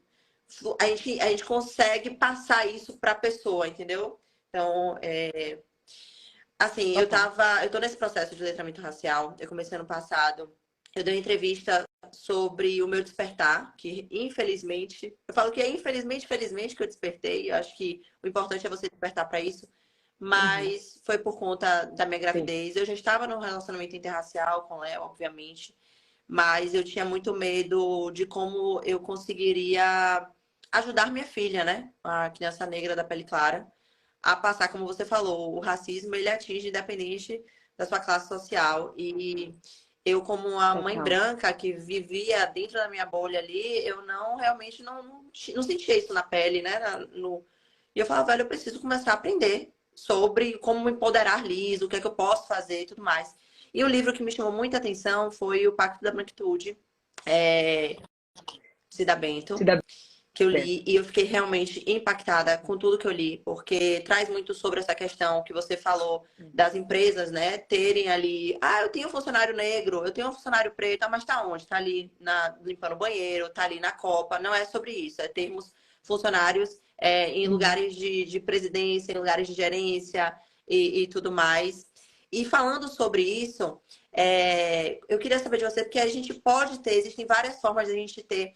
a gente consegue passar isso para a pessoa, entendeu? Então, assim, Total. eu tô nesse processo de letramento racial. Eu comecei ano passado. Eu dei uma entrevista sobre o meu despertar, que infelizmente, eu falo que é infelizmente, felizmente que eu despertei. Eu acho que o importante é você despertar para isso. Uhum. Mas foi por conta da minha Sim. gravidez. Eu já estava num relacionamento interracial com o Léo, obviamente, mas eu tinha muito medo de como eu conseguiria ajudar minha filha, né? A criança negra da pele clara a passar, como você falou, o racismo ele atinge independente da sua classe social. E eu, como uma mãe Total. branca que vivia dentro da minha bolha ali, eu não realmente não sentia isso na pele, né? E eu falava, velho, eu preciso começar a aprender sobre como me empoderar liso, o que é que eu posso fazer e tudo mais. E o livro que me chamou muita atenção foi O Pacto da Branquitude, é, Cida Se Bento, dá que eu bem. li e eu fiquei realmente impactada com tudo que eu li, porque traz muito sobre essa questão que você falou das empresas, né, terem ali, eu tenho um funcionário negro, eu tenho um funcionário preto, mas tá onde? Tá ali limpando o banheiro, tá ali na copa, não é sobre isso, é termos funcionários em Uhum. lugares de presidência, em lugares de gerência e tudo mais. E falando sobre isso, eu queria saber de você, porque a gente pode ter, existem várias formas de a gente ter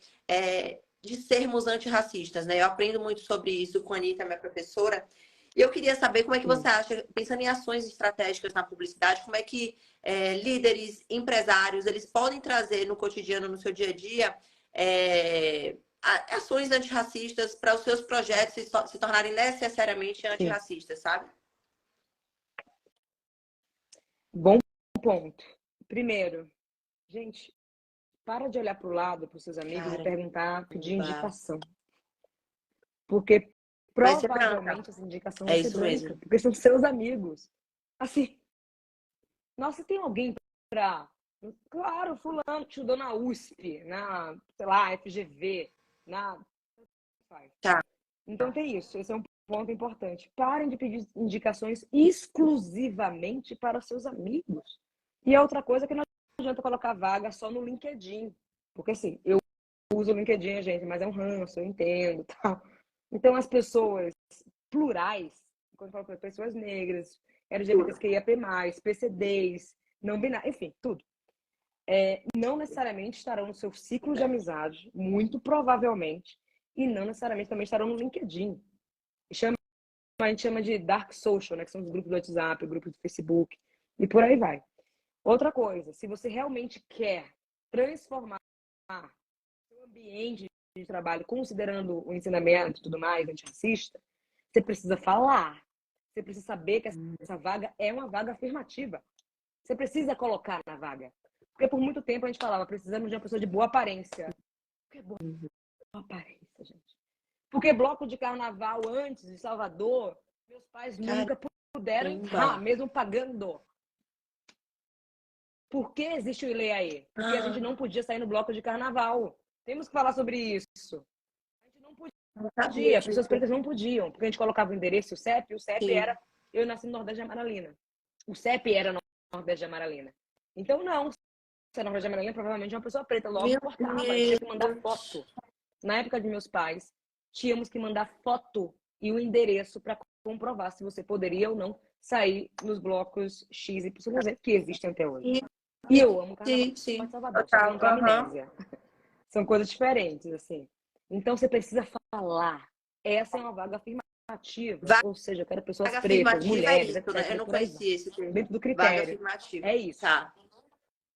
de sermos antirracistas, né? Eu aprendo muito sobre isso com a Anitta, minha professora. E eu queria saber como é que você Sim. acha, pensando em ações estratégicas na publicidade, como é que líderes, empresários, eles podem trazer no cotidiano, no seu dia a dia, ações antirracistas para os seus projetos se tornarem necessariamente Sim. antirracistas, sabe? Bom ponto. Primeiro, gente, para de olhar para o lado, para os seus amigos e Cara, perguntar, pedir bah, indicação. Porque vai ser branca. provavelmente essa indicação vai É ser isso branca, mesmo. porque são seus amigos. Assim, nossa, tem alguém para. Claro, fulano que estudou na USP, na, sei lá, FGV, na. Tá. Então tem isso, esse é um ponto importante. Parem de pedir indicações exclusivamente para seus amigos. E a outra coisa é que não adianta colocar vaga só no LinkedIn. Porque assim, eu uso o LinkedIn, gente, mas é um ranço, eu entendo, tal. Então as pessoas plurais, quando eu falo pessoas negras, LGBTQIAP+, PCDs, não binários, enfim, tudo. Não necessariamente estarão no seu ciclo de amizade, muito provavelmente, e não necessariamente também estarão no LinkedIn. A gente chama de dark social, né, que são os grupos do WhatsApp, grupos do Facebook, e por aí vai. Outra coisa, se você realmente quer transformar o ambiente de trabalho, considerando o ensinamento e tudo mais, antirracista, você precisa falar. Você precisa saber que essa vaga é uma vaga afirmativa. Você precisa colocar na vaga. Porque por muito tempo a gente falava, precisamos de uma pessoa de boa aparência. O que é boa aparência, gente? Porque bloco de carnaval antes de Salvador, meus pais nunca puderam entrar, Caramba. mesmo pagando. Por que existe o Ileaê? Porque a gente não podia sair no bloco de carnaval. Temos que falar sobre isso. A gente não Não sabia pessoas disso. pretas não podiam, porque a gente colocava o endereço, o CEP Sim. era. Eu nasci no Nordeste de Amaralina. O CEP era no Nordeste de Amaralina. Então, não. na loja amarelinha, provavelmente é uma pessoa preta. Logo, Meu importava. Tinha que mandar Deus. foto. Na época de meus pais, tínhamos que mandar foto e o endereço para comprovar se você poderia ou não sair nos blocos X e YZ, que existem até hoje. E eu amo Carnaval Sim. de Salvador, só que eu não tenho amnésia. São coisas diferentes, assim. Então, você precisa falar. Essa é uma vaga afirmativa. Ou seja, eu quero pessoas Vaga pretas, afirmativa é mulheres, isso, etc. né? Eu não Por aí vai. conhecia esse termo. Dentro do Vaga critério. afirmativa. É isso. Tá.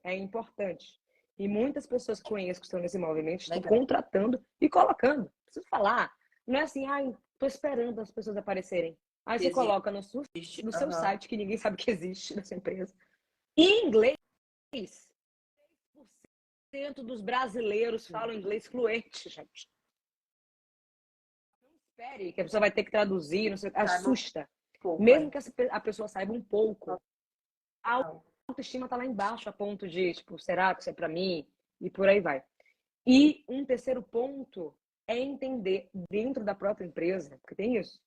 É importante. E muitas pessoas que conheço que estão nesse movimento estão Legal. contratando e colocando. Preciso falar. Não é assim, ai, tô esperando as pessoas aparecerem. Aí você coloca no seu site, que ninguém sabe que existe nessa empresa. Em inglês, 3% dos brasileiros falam inglês fluente, gente. Não espere que a pessoa vai ter que traduzir, não sei, assusta. Mesmo que a pessoa saiba um pouco, a autoestima tá lá embaixo, a ponto de, tipo, será que isso é pra mim? E por aí vai. E um terceiro ponto é entender dentro da própria empresa, porque tem isso,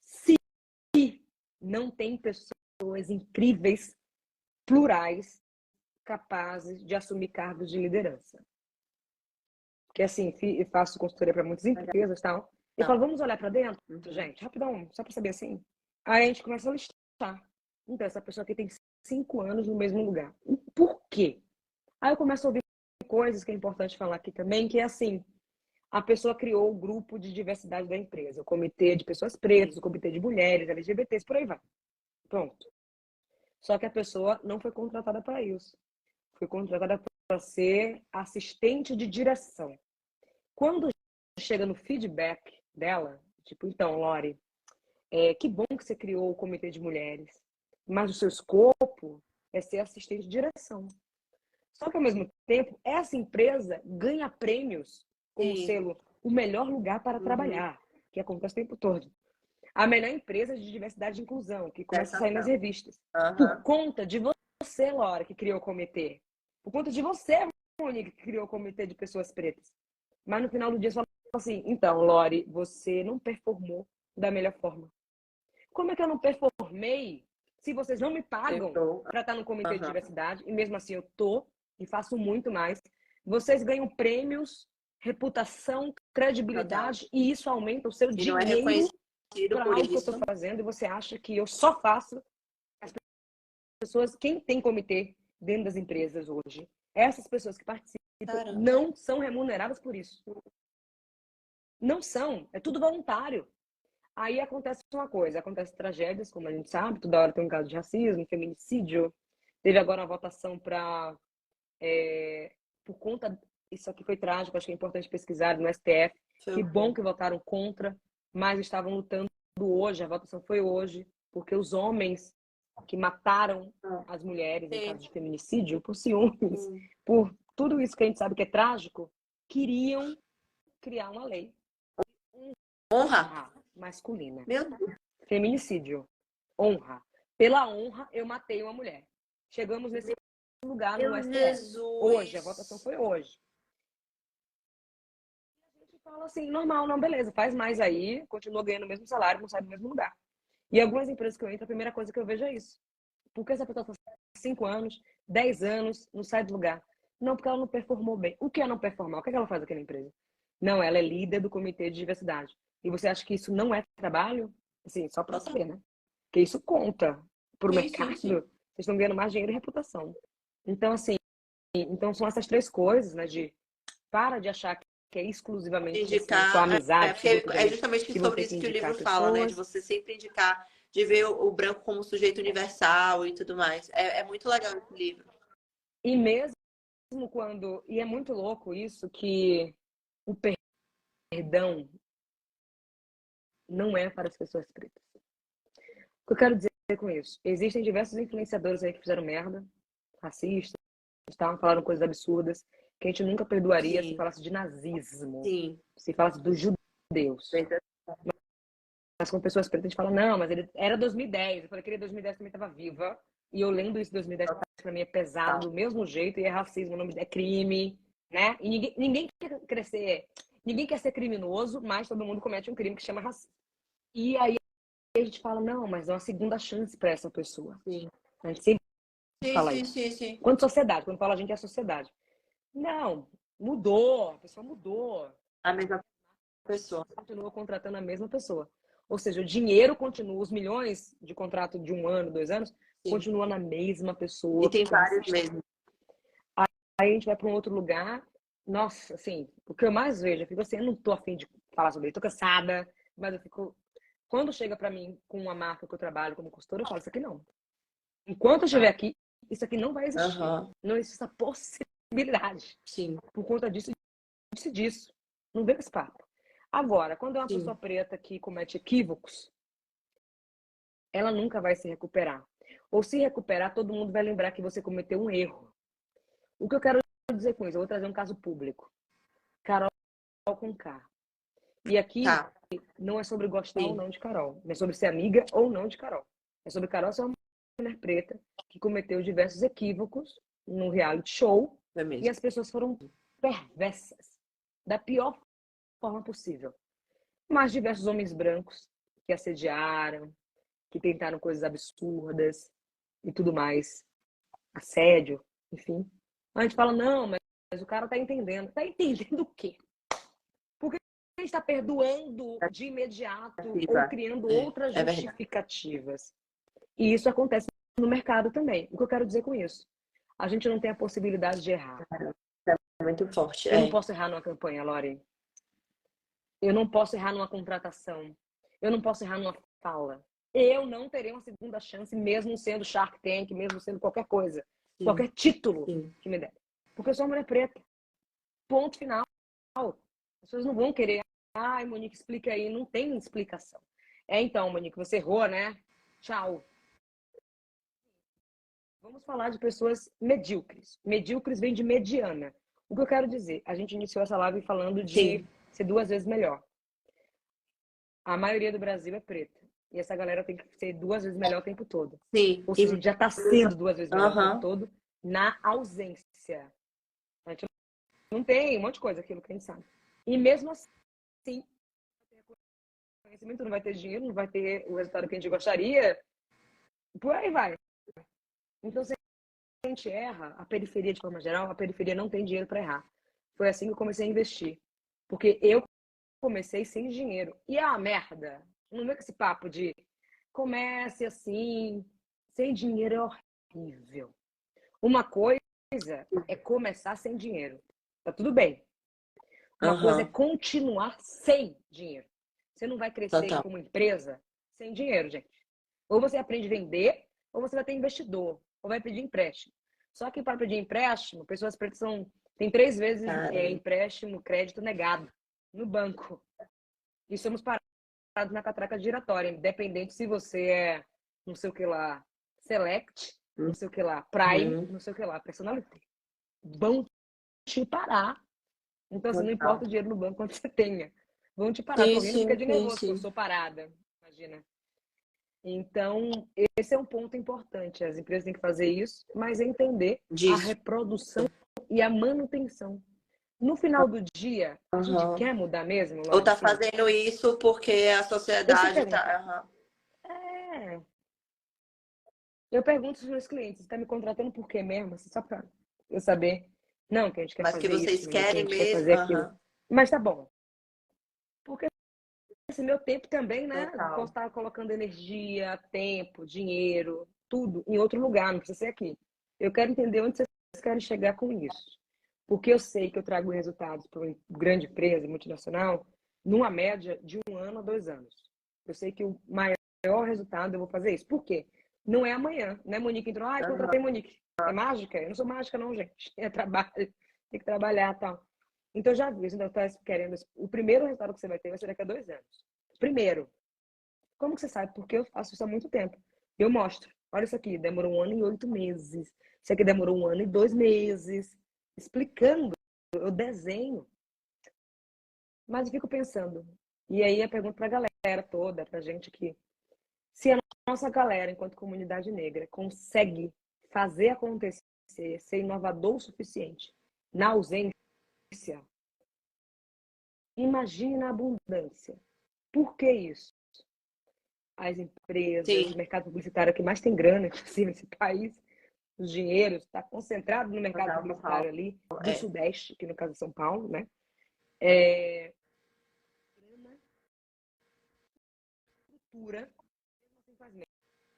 se não tem pessoas incríveis, plurais, capazes de assumir cargos de liderança. Porque assim, eu faço consultoria para muitas empresas e tal. Eu falo, vamos olhar para dentro, gente, rapidão, só para saber assim. Aí a gente começa a listar. Então, essa pessoa aqui tem 5 anos no mesmo lugar. E por quê? Aí eu começo a ouvir coisas que é importante falar aqui também, que é assim, a pessoa criou o grupo de diversidade da empresa, o comitê de pessoas pretas, o comitê de mulheres, LGBTs, por aí vai. Pronto. Só que a pessoa não foi contratada para isso. Foi contratada para ser assistente de direção. Quando chega no feedback dela, tipo, então, Lori, que bom que você criou o comitê de mulheres, mas o seu escopo é ser assistente de direção. Só que, ao mesmo tempo, essa empresa ganha prêmios como selo o melhor lugar para trabalhar, que acontece o tempo todo. A melhor empresa de diversidade e inclusão, que começa a sair nas revistas. Por conta de você, Laura, que criou o comitê. Por conta de você, Mônica, que criou o comitê de pessoas pretas. Mas no final do dia, você fala assim, então, Lori, você não performou da melhor forma. Como é que eu não performei se vocês não me pagam para estar no comitê de diversidade? E mesmo assim eu tô e faço muito mais. Vocês ganham prêmios, reputação, credibilidade e isso aumenta o seu dinheiro para algo que eu estou fazendo e você acha que eu só faço. As pessoas, quem tem comitê dentro das empresas hoje, essas pessoas que participam não são remuneradas por isso. Não são, é tudo voluntário. Aí acontece uma coisa, acontecem tragédias, como a gente sabe, toda hora tem um caso de racismo, feminicídio. Teve agora uma votação para, por conta, isso aqui foi trágico, acho que é importante pesquisar no STF. Que bom que votaram contra, mas estavam lutando hoje, a votação foi hoje, porque os homens que mataram as mulheres em caso de feminicídio, por ciúmes, por tudo isso que a gente sabe que é trágico, queriam criar uma lei. Honra Masculina. Meu Deus. Feminicídio. Honra. Pela honra, eu matei uma mulher. Chegamos nesse lugar no STF. Jesus. Hoje, a votação foi hoje. A gente fala assim, normal, não, beleza, faz mais aí, continua ganhando o mesmo salário, não sai do mesmo lugar. E algumas empresas que eu entro, a primeira coisa que eu vejo é isso. Por que essa pessoa está 5 anos, 10 anos, não sai do lugar? Não, porque ela não performou bem. O que é não performar? O que ela faz naquela empresa? Não, ela é líder do comitê de diversidade. E você acha que isso não é trabalho? Assim, só para saber, né? Porque isso conta para o mercado. Sim. Vocês estão ganhando mais dinheiro e reputação. Então, assim, são essas 3 coisas, né? Para de achar que é exclusivamente indicar, assim, sua amizade. É justamente sobre isso que o livro fala, né? De você sempre indicar, de ver o branco como sujeito universal e tudo mais. É muito legal esse livro. E mesmo quando... E é muito louco isso, que o perdão não é para as pessoas pretas. O que eu quero dizer com isso? Existem diversos influenciadores aí que fizeram merda, racistas, estavam falando coisas absurdas, que a gente nunca perdoaria se falasse de nazismo, se falasse dos judeus. Mas com pessoas pretas a gente fala, não, mas ele era 2010. Eu falei que ele 2010 também estava viva. E eu lendo isso em 2010, para mim é pesado do mesmo jeito, e é racismo, é crime, né? E ninguém quer crescer, ninguém quer ser criminoso, mas todo mundo comete um crime que chama racismo. E aí a gente fala, não, mas é uma segunda chance para essa pessoa. A gente sempre Fala aí. Sim. Quando sociedade, quando fala a gente é a sociedade. Não, mudou, a pessoa mudou. A mesma pessoa. Continua contratando a mesma pessoa. Ou seja, o dinheiro continua, os milhões de contrato de 1 ano, 2 anos, Sim. continua na mesma pessoa. E tem vários mesmo. Aí a gente vai para um outro lugar. Nossa, assim, o que eu mais vejo, eu fico assim, eu não tô afim de falar sobre isso, tô cansada, mas eu fico. Quando chega para mim com uma marca que eu trabalho como consultora, eu falo, isso aqui não. Enquanto eu estiver aqui, isso aqui não vai existir. Não existe essa possibilidade. Sim. Por conta disso. Não vem com esse papo. Agora, quando é uma Sim. pessoa preta que comete equívocos, ela nunca vai se recuperar. Ou se recuperar, todo mundo vai lembrar que você cometeu um erro. O que eu quero dizer com isso? Eu vou trazer um caso público. Carol com K. E aqui não é sobre gostar ou não de Carol. Não é sobre ser amiga ou não de Carol. É sobre Carol ser uma mulher preta que cometeu diversos equívocos no reality show. E as pessoas foram perversas. Da pior forma possível. Mas diversos homens brancos que assediaram, que tentaram coisas absurdas e tudo mais. Assédio, enfim. A gente fala, não, mas o cara tá entendendo. Tá entendendo o quê? Porque a gente está perdoando de imediato ou criando outras justificativas. E isso acontece no mercado também. O que eu quero dizer com isso? A gente não tem a possibilidade de errar. É muito forte. Eu não posso errar numa campanha, Lore. Eu não posso errar numa contratação. Eu não posso errar numa fala. Eu não terei uma segunda chance, mesmo sendo Shark Tank, mesmo sendo qualquer coisa. Sim. Qualquer título que me der. Porque eu sou uma mulher preta. Ponto final. As pessoas não vão querer. Ai, Monique, explica aí. Não tem explicação. Então, Monique, você errou, né? Tchau. Vamos falar de pessoas medíocres. Medíocres vem de mediana. O que eu quero dizer? A gente iniciou essa live falando de ser 2 vezes melhor. A maioria do Brasil é preta. E essa galera tem que ser 2 vezes melhor o tempo todo. Sim. Ou seja, já está sendo 2 vezes melhor o tempo todo na ausência. A gente não tem um monte de coisa, aquilo que a gente sabe. E mesmo assim, conhecimento não vai ter dinheiro, não vai ter o resultado que a gente gostaria. Por aí vai. Então, se a gente erra, a periferia, de forma geral, a periferia não tem dinheiro para errar. Foi assim que eu comecei a investir. Porque eu comecei sem dinheiro. E é uma merda. Não vem com esse papo de comece assim, sem dinheiro é horrível. Uma coisa é começar sem dinheiro. Tá tudo bem. Uma coisa é continuar sem dinheiro. Você não vai crescer como empresa sem dinheiro, gente. Ou você aprende a vender, ou você vai ter investidor, ou vai pedir empréstimo. Só que para pedir empréstimo, pessoas pretas tem 3 vezes empréstimo, crédito negado no banco. E somos parados na catraca giratória, independente se você é não sei o que lá, select, não sei o que lá, prime, não sei o que lá, personality. Vão te parar. Então, assim, não importa o dinheiro no banco quanto você tenha. Vão te parar. Tô rindo porque é de nervoso, porque eu sou parada. Imagina. Então, esse é um ponto importante. As empresas têm que fazer isso, mas entender a reprodução e a manutenção. No final do dia, a gente quer mudar mesmo? Lógico, ou tá fazendo isso porque a sociedade tá... Eu pergunto aos meus clientes, você tá me contratando por quê mesmo? Só pra eu saber. Não, que a gente quer fazer isso. Mas que vocês querem mesmo. Quer fazer aquilo. Mas tá bom. Porque esse meu tempo também, né? Posso estar colocando energia, tempo, dinheiro, tudo em outro lugar, não precisa ser aqui. Eu quero entender onde vocês querem chegar com isso. Porque eu sei que eu trago resultados para uma grande empresa multinacional numa média de 1 ano a 2 anos. Eu sei que o maior resultado eu vou fazer isso. Por quê? Não é amanhã, né? Monique entrou, contratei Monique. É mágica? Eu não sou mágica não, gente. É trabalho, tem que trabalhar e tal. Então, já vi, você está querendo... O primeiro resultado que você vai ter vai ser daqui a 2 anos. Primeiro, como que você sabe? Porque eu faço isso há muito tempo. Eu mostro. Olha isso aqui, demorou 1 ano e 8 meses. Isso aqui demorou 1 ano e 2 meses. Explicando, eu desenho. Mas eu fico pensando. E aí eu pergunto para a galera toda, para a gente aqui. Se a nossa galera, enquanto comunidade negra, consegue fazer acontecer, ser inovador o suficiente na ausência, imagine na abundância. Por que isso? As empresas, o mercado publicitário que mais tem grana, inclusive, nesse país, os dinheiros, está concentrado no mercado Total, publicitário total. ali, do É. Sudeste, que no caso é São Paulo, né? Estrutura, assim faz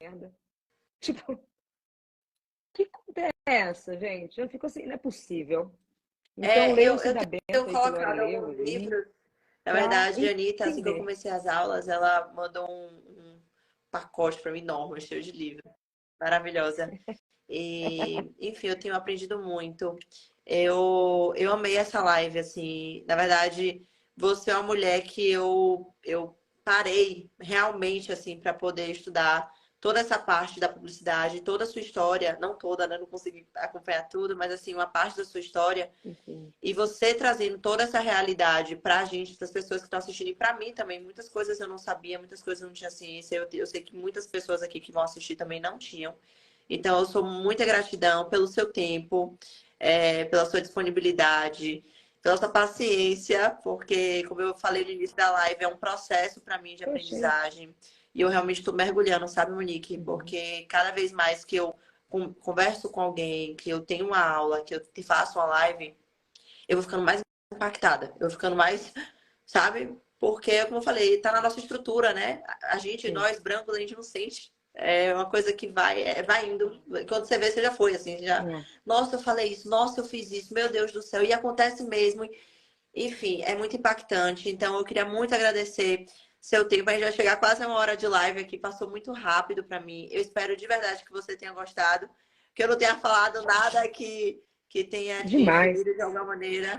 merda. Tipo, que conta é essa, gente? Eu fico assim, não é possível. Então, Eu, leiam eu tenho Fundamento aí que a Lore colocado leu alguns aí, livros. Na para verdade, a Anitta, assim que eu entender. comecei as aulas, ela mandou um pacote para mim enorme, cheio de livros. Maravilhosa. E, enfim, eu tenho aprendido muito. Eu amei essa live, assim. Na verdade, você é uma mulher que eu parei realmente, assim, para poder estudar toda essa parte da publicidade, toda a sua história. Não toda, né? Não consegui acompanhar tudo, mas, assim, uma parte da sua história. Enfim, E você trazendo toda essa realidade pra gente, para as pessoas que estão assistindo, e pra mim também, muitas coisas eu não sabia, muitas coisas eu não tinha ciência. Eu sei que muitas pessoas aqui que vão assistir também não tinham. Então, eu sou muita gratidão pelo seu tempo, pela sua disponibilidade, pela sua paciência, porque, como eu falei no início da live, é um processo para mim de poxa. aprendizagem. E eu realmente estou mergulhando, sabe, Monique? Uhum. Porque cada vez mais que eu converso com alguém, que eu tenho uma aula, que eu faço uma live, eu vou ficando mais impactada, eu vou ficando mais, sabe? Porque, como eu falei, tá na nossa estrutura, né? A gente, Sim. nós brancos, a gente não sente. É uma coisa que vai indo. Quando você vê, você já foi, assim, já. É. Nossa, eu falei isso, nossa, eu fiz isso, meu Deus do céu. E acontece mesmo. Enfim, é muito impactante. Então, eu queria muito agradecer seu tempo. A gente vai chegar quase uma hora de live aqui, passou muito rápido para mim. Eu espero de verdade que você tenha gostado, que eu não tenha falado nada que tenha te Demais. ferido de alguma maneira.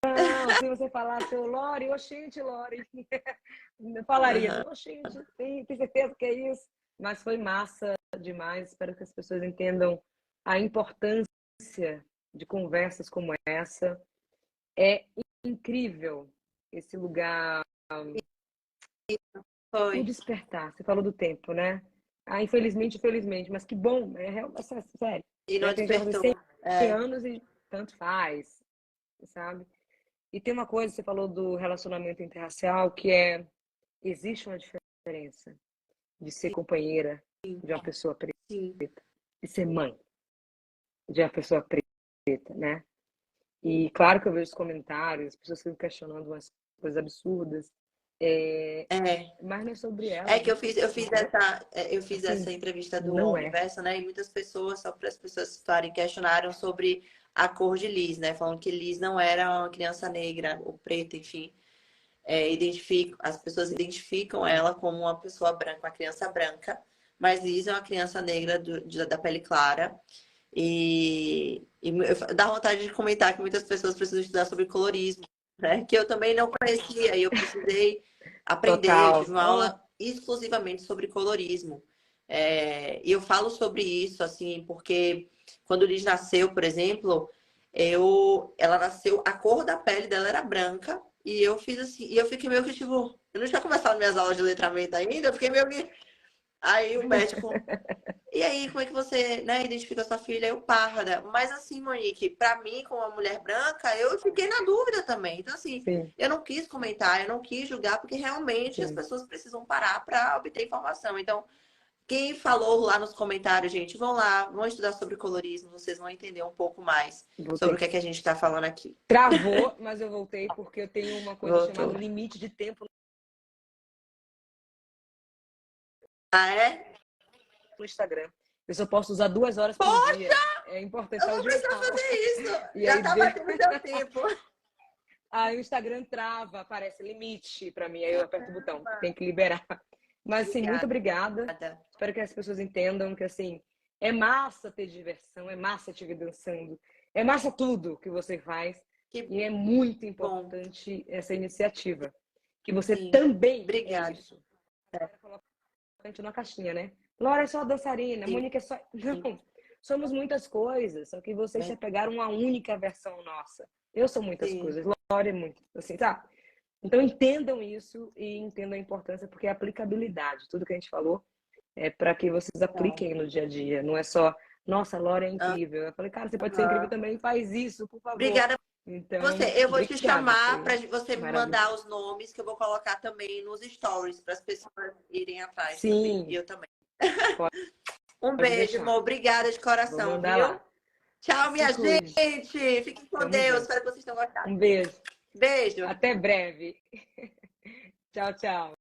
Não, se você falasse, ô Lore, oxente, Lore, eu falaria assim, Uhum. oxente, tem certeza que é isso? Mas foi massa demais. Espero que as pessoas entendam a importância de conversas como essa. É incrível esse lugar, o Foi. despertar. Você falou do tempo, né? Ah, infelizmente, mas que bom, sério. E Né? não Tem gente que vai fazer despertou. 100 É. anos e tanto faz, sabe? E tem uma coisa, você falou do relacionamento interracial, que existe uma diferença de ser companheira de uma pessoa preta Sim. e ser mãe de uma pessoa preta, né? E claro que eu vejo os comentários, as pessoas ficam questionando umas coisas absurdas, É. mas não é sobre É elas, que né? essa, eu fiz essa Assim, entrevista do não UOL é. Universo, né? E muitas pessoas, só para as pessoas ficarem, questionaram sobre a cor de Liz, né? Falando que Liz não era uma criança negra ou preta, enfim. As pessoas identificam ela como uma pessoa branca, uma criança branca, mas Liz é uma criança negra da pele clara. Dá vontade de comentar que muitas pessoas precisam estudar sobre colorismo, né? Que eu também não conhecia e eu precisei aprender. Eu tive Total. uma Oh, aula exclusivamente sobre colorismo. E eu falo sobre isso, assim, porque quando Liz nasceu, por exemplo, ela nasceu, a cor da pele dela era branca, e eu fiz assim, e eu fiquei meio que tipo, eu não tinha começado minhas aulas de letramento ainda, eu fiquei meio que. Aí o médico, e aí, como é que você, né, identifica sua filha? Eu, parda. Mas assim, Monique, pra mim, como uma mulher branca, eu fiquei na dúvida também. Então, assim, sim, eu não quis comentar, eu não quis julgar, porque realmente as sim. pessoas precisam parar para obter informação. Então, quem falou lá nos comentários, gente, vão lá, vão estudar sobre colorismo, vocês vão entender um pouco mais sobre o Voltei. que é que a gente está falando aqui. Travou, mas eu voltei porque eu tenho uma coisa chamada Voltou. limite de tempo Ah, é? no Instagram. Eu só posso usar 2 horas por Poxa, dia. É importante, eu vou saúde precisar mental. fazer isso. E Já aí, tá batendo seu tempo. aí o Instagram trava, aparece limite para mim, aí eu aperto o botão, tem que liberar. Mas assim, muito Obrigada. obrigada. Espero que as pessoas entendam que assim, é massa ter diversão, é massa te ver dançando, é massa tudo que você faz. Que E é muito bom. importante essa iniciativa. Que você Sim. também é Obrigada. isso. Coloca a gente na caixinha, né? Laura é só dançarina, Sim. Mônica é só. Não, somos muitas coisas, só que vocês se Né? pegaram uma única versão nossa. Eu sou muitas Sim. coisas, Laura é muito, assim, tá? Então entendam isso e entendam a importância, porque é aplicabilidade. Tudo que a gente falou é para que vocês apliquem no dia a dia. Não é só, nossa, Laura é incrível. Eu falei, cara, você pode ser incrível Uhum. também, faz isso, por favor. Obrigada a Então, você. Eu vou te obrigada, chamar foi para você me mandar maravilhoso. os nomes que eu vou colocar também nos stories para as pessoas irem atrás também. E Sim, eu também. Um Pode beijo, deixar. amor. Obrigada de Vou coração, mandar viu? lá. Tchau, Se minha cuide. gente. Fiquem com Tamo Deus. junto. Espero que vocês tenham gostado. Um beijo. Beijo. Até breve. Tchau, tchau.